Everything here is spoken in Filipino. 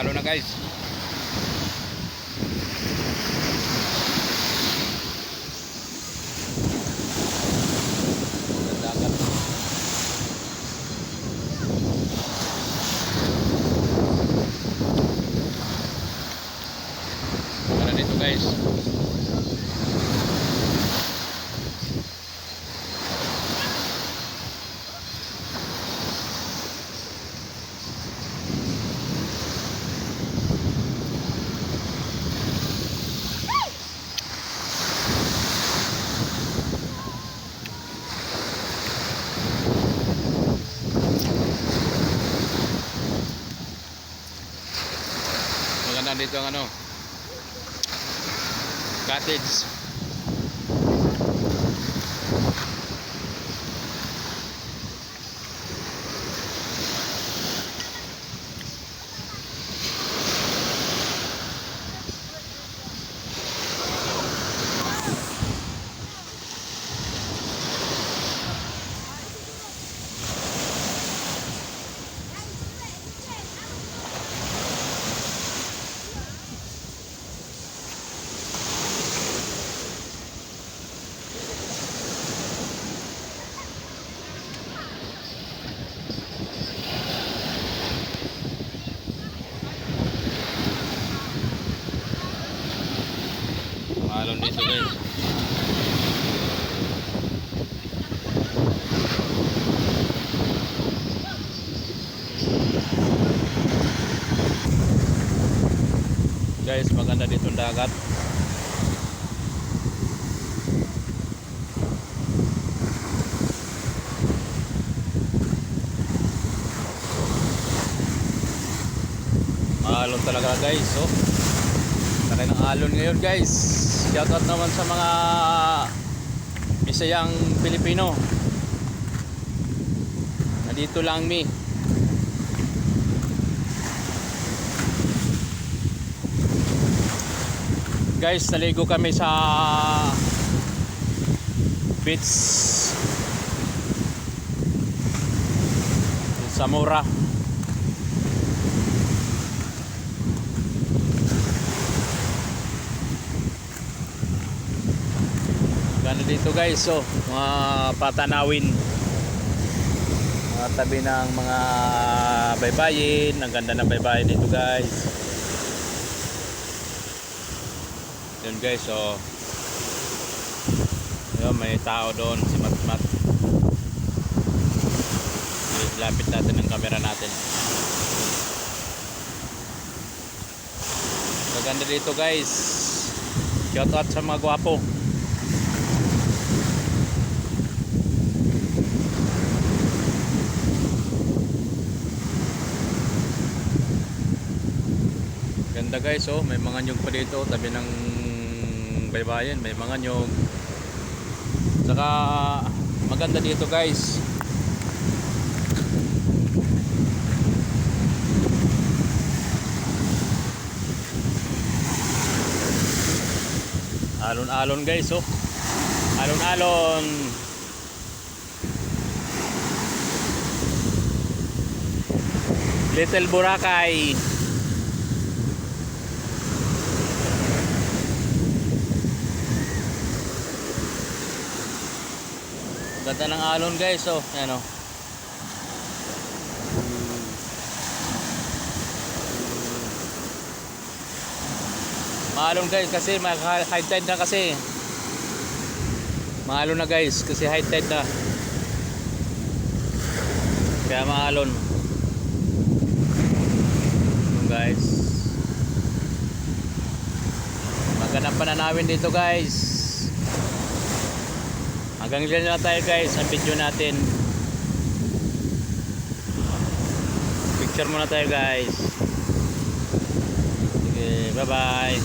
Alon na guys. Dagat. Para dito guys. Maganda dito ang ano, cottage. Alon dito guys. Guys, maganda dito ang dagat. Alon talaga guys, oh. Laki ng alon ngayon guys. Shoutout naman sa mga Bisayang Pilipino. Nandito lang mi. Guys, naligo kami sa beach Samora. Ganda dito guys, so mga patanawin, mga tabi ng mga baybayin. Ang ganda ng baybayin dito guys. Yun guys, so yun, may tao doon, si Matmat. Lapit natin ang camera natin. Maganda dito guys. Shout out sa mga gwapo. Ganda guys, oh, may mga nyug pa dito tabi ng baybayin, may mga nyug. Saka maganda dito guys. Alon-alon guys, oh. Alon-alon. Little Boracay. Ganda ng alon guys, oh. Ayan, oh. Maalon guys kasi high tide na kasi. Maalon na guys kasi high tide na. Kaya maalon. Guys. Magandang pananawin dito guys. Hanggang dyan na tayo guys ang video natin. Picture muna tayo guys. Sige, bye bye.